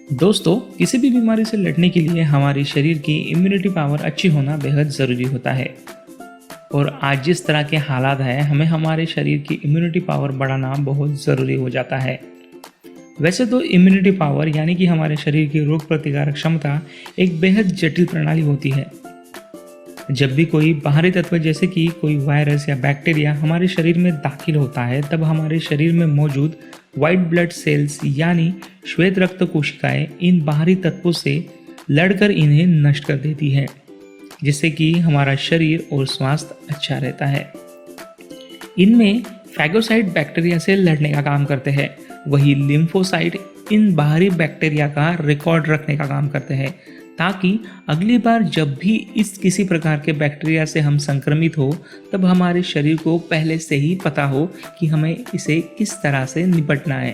दोस्तों, किसी भी बीमारी से लड़ने के लिए हमारे शरीर की इम्यूनिटी पावर अच्छी होना बेहद ज़रूरी होता है। और आज जिस तरह के हालात हैं, हमें हमारे शरीर की इम्यूनिटी पावर बढ़ाना बहुत ज़रूरी हो जाता है। वैसे तो इम्यूनिटी पावर यानी कि हमारे शरीर की रोग प्रतिकारक क्षमता एक बेहद जटिल प्रणाली होती है। जब भी कोई बाहरी तत्व जैसे कि कोई वायरस या बैक्टीरिया हमारे शरीर में दाखिल होता है, तब हमारे शरीर में मौजूद वाइट ब्लड सेल्स यानी श्वेत रक्त कोशिकाएं इन बाहरी तत्वों से लड़कर इन्हें नष्ट कर देती है, जिससे कि हमारा शरीर और स्वास्थ्य अच्छा रहता है। इनमें फैगोसाइट बैक्टीरिया से लड़ने का काम करते हैं, वही लिम्फोसाइट इन बाहरी बैक्टीरिया का रिकॉर्ड रखने का काम करते हैं, ताकि अगली बार जब भी इस किसी प्रकार के बैक्टीरिया से हम संक्रमित हो, तब हमारे शरीर को पहले से ही पता हो कि हमें इसे किस तरह से निपटना है।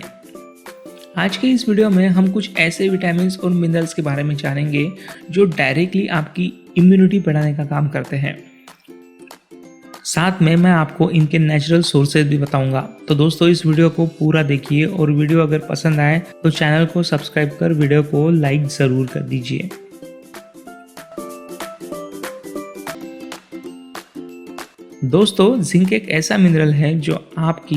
आज के इस वीडियो में हम कुछ ऐसे विटामिन और मिनरल्स के बारे में जानेंगे जो डायरेक्टली आपकी इम्यूनिटी बढ़ाने का काम करते हैं। साथ में मैं आपको इनके नेचुरल सोर्सेज भी बताऊंगा। तो दोस्तों, इस वीडियो को पूरा देखिए और वीडियो अगर पसंद आए तो चैनल को सब्सक्राइब कर वीडियो को लाइक ज़रूर कर दीजिए। दोस्तों, जिंक एक ऐसा मिनरल है जो आपकी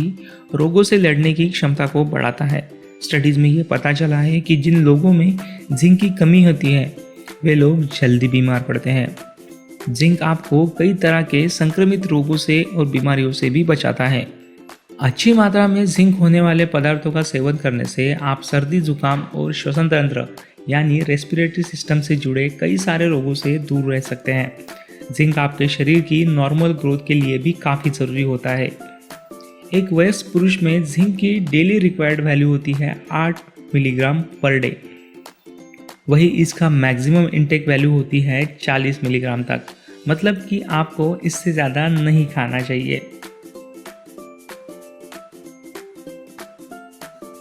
रोगों से लड़ने की क्षमता को बढ़ाता है। स्टडीज़ में ये पता चला है कि जिन लोगों में जिंक की कमी होती है, वे लोग जल्दी बीमार पड़ते हैं। जिंक आपको कई तरह के संक्रमित रोगों से और बीमारियों से भी बचाता है। अच्छी मात्रा में जिंक होने वाले पदार्थों का सेवन करने से आप सर्दी, जुकाम और श्वसन तंत्र यानी रेस्पिरेटरी सिस्टम से जुड़े कई सारे रोगों से दूर रह सकते हैं। जिंक आपके शरीर की नॉर्मल ग्रोथ के लिए भी काफ़ी ज़रूरी होता है। एक वयस्क पुरुष में जिंक की डेली रिक्वायर्ड वैल्यू होती है 8 मिलीग्राम पर डे। वही इसका मैक्सिमम इंटेक वैल्यू होती है 40 मिलीग्राम तक, मतलब कि आपको इससे ज़्यादा नहीं खाना चाहिए।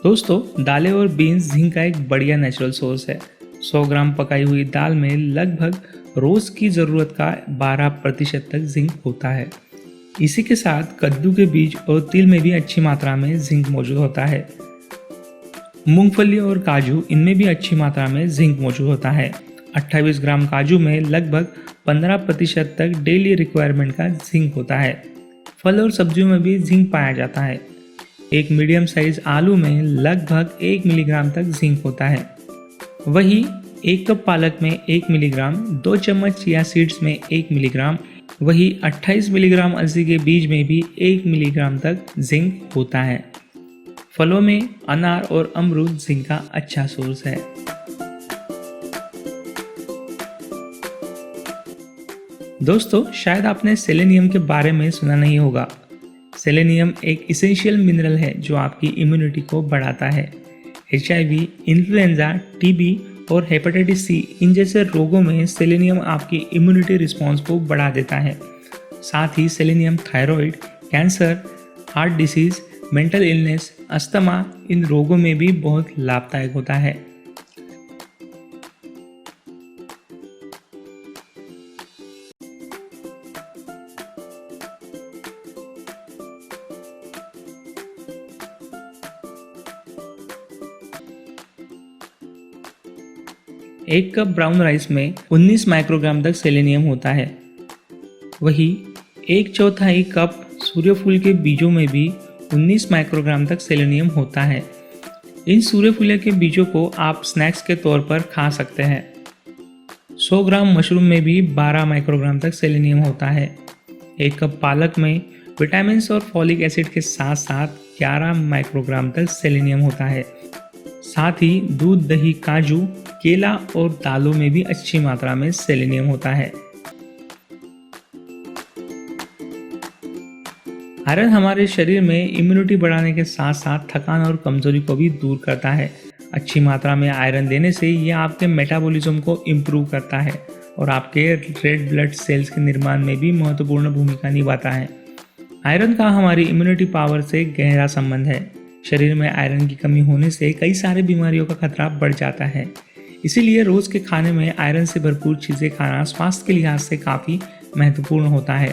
दोस्तों, दालें और बीन्स जिंक का एक बढ़िया नेचुरल सोर्स है। 100 ग्राम पकाई हुई दाल में लगभग रोज की ज़रूरत का 12% तक जिंक होता है। इसी के साथ कद्दू के बीज और तिल में भी अच्छी मात्रा में जिंक मौजूद होता है। मूंगफली और काजू, इनमें भी अच्छी मात्रा में जिंक मौजूद होता है। 28 ग्राम काजू में लगभग 15% तक डेली रिक्वायरमेंट का जिंक होता है। फल और सब्जियों में भी जिंक पाया जाता है। एक मीडियम साइज आलू में लगभग 1 मिलीग्राम तक जिंक होता है। वही 1 कप पालक में 1 मिलीग्राम, 2 चम्मच चिया सीड्स में 1 मिलीग्राम, वही 28 मिलीग्राम अलसी के बीज में भी 1 मिलीग्राम तक जिंक होता है। फलों में अनार और अमरूद जिंक का अच्छा सोर्स है। दोस्तों, शायद आपने सेलेनियम के बारे में सुना नहीं होगा। सेलेनियम एक इसेंशियल मिनरल है जो आपकी इम्यूनिटी को बढ़ाता है। HIV, इन्फ्लुएंजा, TB और हेपेटाइटिस C, इन जैसे रोगों में सेलेनियम आपकी इम्यूनिटी रिस्पॉन्स को बढ़ा देता है। साथ ही selenium thyroid, cancer, heart disease, mental illness, asthma, इन रोगों में भी बहुत लाभदायक होता है। एक कप ब्राउन राइस में 19 माइक्रोग्राम तक सेलेनियम होता है। वही 1/4 कप सूर्यफूल के बीजों में भी 19 माइक्रोग्राम तक सेलेनियम होता है। इन सूर्यफूल के बीजों को आप स्नैक्स के तौर पर खा सकते हैं। 100 ग्राम मशरूम में भी 12 माइक्रोग्राम तक सेलेनियम होता है। 1 कप पालक में विटामिन और फॉलिक एसिड के साथ साथ 11 माइक्रोग्राम तक सेलेनियम होता है। साथ ही दूध, दही, काजू, केला और दालों में भी अच्छी मात्रा में सेलेनियम होता है। आयरन हमारे शरीर में इम्यूनिटी बढ़ाने के साथ साथ थकान और कमजोरी को भी दूर करता है। अच्छी मात्रा में आयरन लेने से यह आपके मेटाबॉलिज्म को इम्प्रूव करता है और आपके रेड ब्लड सेल्स के निर्माण में भी महत्वपूर्ण भूमिका निभाता है। आयरन का हमारी इम्यूनिटी पावर से गहरा संबंध है। शरीर में आयरन की कमी होने से कई सारी बीमारियों का खतरा बढ़ जाता है। इसीलिए रोज के खाने में आयरन से भरपूर चीज़ें खाना स्वास्थ्य के लिहाज से काफ़ी महत्वपूर्ण होता है।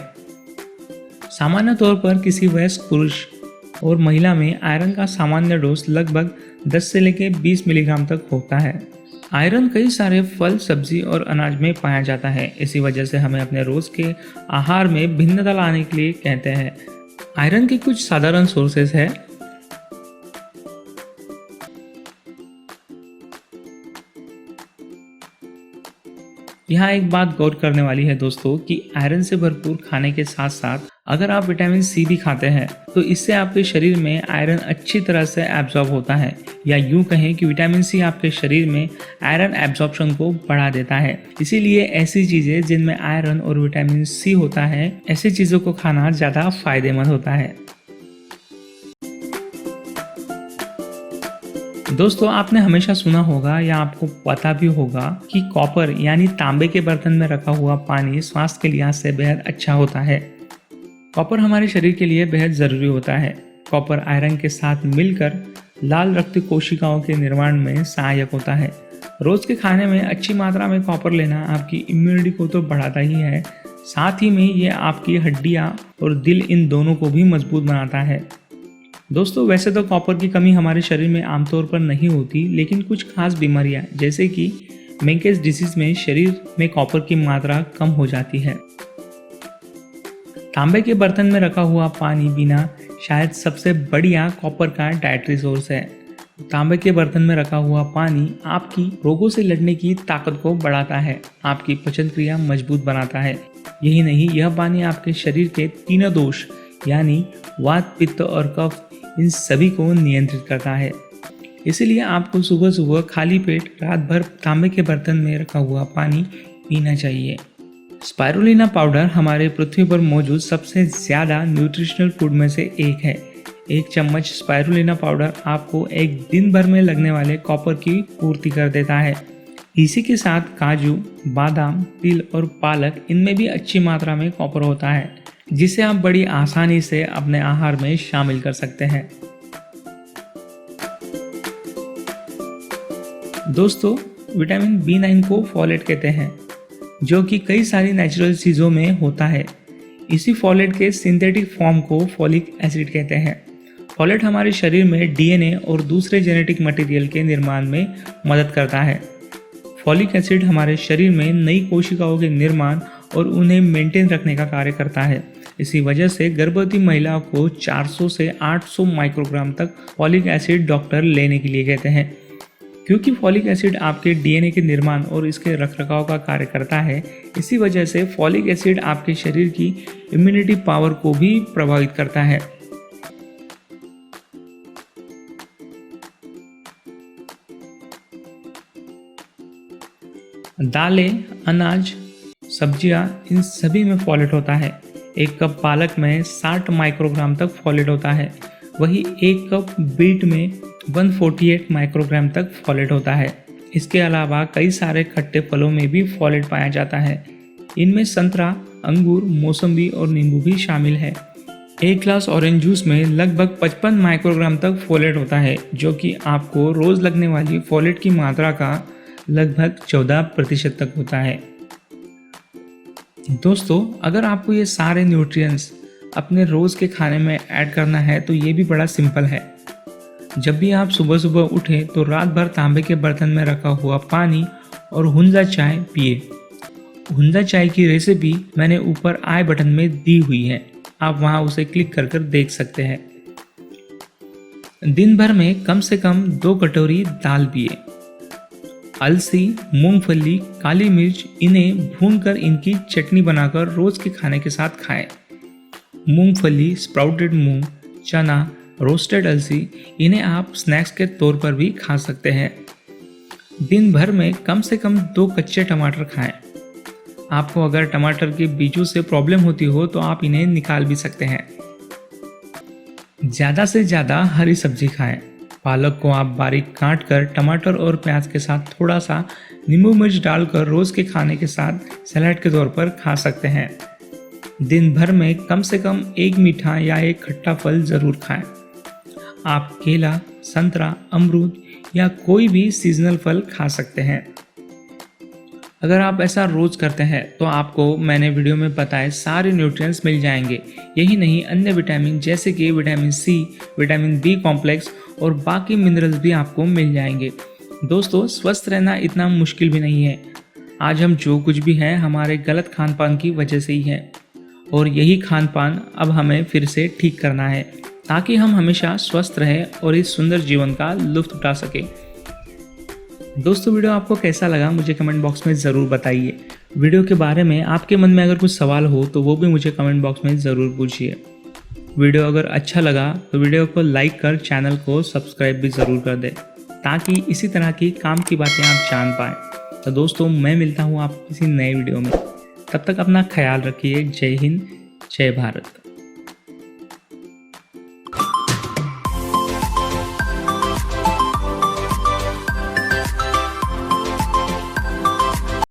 सामान्य तौर पर किसी वयस्क पुरुष और महिला में आयरन का सामान्य डोज लगभग 10 से लेकर 20 मिलीग्राम तक होता है। आयरन कई सारे फल, सब्जी और अनाज में पाया जाता है। इसी वजह से हमें अपने रोज के आहार में भिन्नता लाने के लिए कहते हैं। आयरन के कुछ साधारण सोर्सेस है। यहाँ एक बात गौर करने वाली है दोस्तों कि आयरन से भरपूर खाने के साथ साथ अगर आप विटामिन सी भी खाते हैं तो इससे आपके शरीर में आयरन अच्छी तरह से एब्जॉर्ब होता है, या यूं कहें कि विटामिन सी आपके शरीर में आयरन एब्जॉर्प्शन को बढ़ा देता है। इसीलिए ऐसी चीजें जिनमें आयरन और विटामिन सी होता है, ऐसी चीजों को खाना ज्यादा फायदेमंद होता है। दोस्तों, आपने हमेशा सुना होगा या आपको पता भी होगा कि कॉपर यानी तांबे के बर्तन में रखा हुआ पानी स्वास्थ्य के लिहाज से बेहद अच्छा होता है। कॉपर हमारे शरीर के लिए बेहद ज़रूरी होता है। कॉपर आयरन के साथ मिलकर लाल रक्त कोशिकाओं के निर्माण में सहायक होता है। रोज़ के खाने में अच्छी मात्रा में कॉपर लेना आपकी इम्यूनिटी को तो बढ़ाता ही है, साथ ही में ये आपकी हड्डियाँ और दिल इन दोनों को भी मजबूत बनाता है। दोस्तों, वैसे तो कॉपर की कमी हमारे शरीर में आमतौर पर नहीं होती, लेकिन कुछ खास बीमारियां जैसे कि मेंकेस डिसीज में शरीर में कॉपर की मात्रा कम हो जाती है। तांबे के बर्तन में रखा हुआ पानी पीना शायद सबसे बढ़िया कॉपर का डाइटरी सोर्स है। तांबे के बर्तन में रखा हुआ पानी आपकी रोगों से लड़ने की ताकत को बढ़ाता है, आपकी पाचन क्रिया मजबूत बनाता है। यही नहीं, यह पानी आपके शरीर के तीनों दोष यानी वात, पित्त और कफ इन सभी को नियंत्रित करता है। इसलिए आपको सुबह सुबह खाली पेट रात भर तांबे के बर्तन में रखा हुआ पानी पीना चाहिए। स्पाइरुलिना पाउडर हमारे पृथ्वी पर मौजूद सबसे ज़्यादा न्यूट्रिशनल फूड में से एक है। एक चम्मच स्पाइरुलिना पाउडर आपको एक दिन भर में लगने वाले कॉपर की पूर्ति कर देता है। इसी के साथ काजू, बादाम, तिल और पालक, इनमें भी अच्छी मात्रा में कॉपर होता है, जिसे आप बड़ी आसानी से अपने आहार में शामिल कर सकते हैं। दोस्तों, विटामिन B9 को फोलेट कहते हैं, जो कि कई सारी नेचुरल चीज़ों में होता है। इसी फोलेट के सिंथेटिक फॉर्म को फोलिक एसिड कहते हैं। फोलेट हमारे शरीर में DNA और दूसरे जेनेटिक मटेरियल के निर्माण में मदद करता है। फोलिक एसिड हमारे शरीर में नई कोशिकाओं के निर्माण और उन्हें मेंटेन रखने का कार्य करता है। इसी वजह से गर्भवती महिलाओं को 400 से 800 माइक्रोग्राम तक फॉलिक एसिड डॉक्टर लेने के लिए कहते हैं। क्योंकि फॉलिक एसिड आपके DNA के निर्माण और इसके रखरखाव का कार्य करता है, इसी वजह से फॉलिक एसिड आपके शरीर की इम्यूनिटी पावर को भी प्रभावित करता है। दालें, अनाज, सब्जियां, इन सभी में फॉलेट होता है। एक कप पालक में 60 माइक्रोग्राम तक फॉलेट होता है, वही एक कप बीट में 148 माइक्रोग्राम तक फॉलेट होता है। इसके अलावा कई सारे खट्टे फलों में भी फॉलेट पाया जाता है। इनमें संतरा, अंगूर, मौसम्बी और नींबू भी शामिल है। एक ग्लास ऑरेंज जूस में लगभग 55 माइक्रोग्राम तक फॉलेट होता है, जो कि आपको रोज लगने वाली फॉलेट की मात्रा का लगभग 14% तक होता है। दोस्तों, अगर आपको ये सारे न्यूट्रिएंट्स अपने रोज़ के खाने में ऐड करना है तो ये भी बड़ा सिंपल है। जब भी आप सुबह सुबह उठें तो रात भर तांबे के बर्तन में रखा हुआ पानी और हुंजा चाय पिए। हुंजा चाय की रेसिपी मैंने ऊपर आई बटन में दी हुई है, आप वहां उसे क्लिक कर देख सकते हैं। दिन भर में कम से कम 2 कटोरी दाल पिए। अलसी, मूंगफली, काली मिर्च, इन्हें भूनकर इनकी चटनी बनाकर रोज के खाने के साथ खाएं। मूंगफली, स्प्राउटेड मूंग, चना, रोस्टेड अलसी, इन्हें आप स्नैक्स के तौर पर भी खा सकते हैं। दिन भर में कम से कम 2 कच्चे टमाटर खाएं। आपको अगर टमाटर के बीजों से प्रॉब्लम होती हो तो आप इन्हें निकाल भी सकते हैं। ज़्यादा से ज़्यादा हरी सब्जी खाएं। पालक को आप बारीक काट कर टमाटर और प्याज के साथ थोड़ा सा नींबू मिर्च डालकर रोज के खाने के साथ सलाद के तौर पर खा सकते हैं। दिन भर में कम से कम 1 मीठा या 1 खट्टा फल जरूर खाएं। आप केला, संतरा, अमरूद या कोई भी सीजनल फल खा सकते हैं। अगर आप ऐसा रोज़ करते हैं तो आपको मैंने वीडियो में बताए सारे न्यूट्रिएंट्स मिल जाएंगे। यही नहीं, अन्य विटामिन जैसे कि vitamin C, vitamin B complex और बाकी मिनरल्स भी आपको मिल जाएंगे। दोस्तों, स्वस्थ रहना इतना मुश्किल भी नहीं है। आज हम जो कुछ भी हैं हमारे गलत खान पान की वजह से ही है, और यही खान पान अब हमें फिर से ठीक करना है ताकि हम हमेशा स्वस्थ रहें और इस सुंदर जीवन का लुत्फ उठा सकें। दोस्तों, वीडियो आपको कैसा लगा मुझे कमेंट बॉक्स में ज़रूर बताइए। वीडियो के बारे में आपके मन में अगर कुछ सवाल हो तो वो भी मुझे कमेंट बॉक्स में ज़रूर पूछिए। वीडियो अगर अच्छा लगा तो वीडियो को लाइक कर चैनल को सब्सक्राइब भी ज़रूर कर दें ताकि इसी तरह की काम की बातें आप जान पाएँ। तो दोस्तों, मैं मिलता हूँ आपको किसी नए वीडियो में। तब तक अपना ख्याल रखिए। जय हिंद, जय भारत।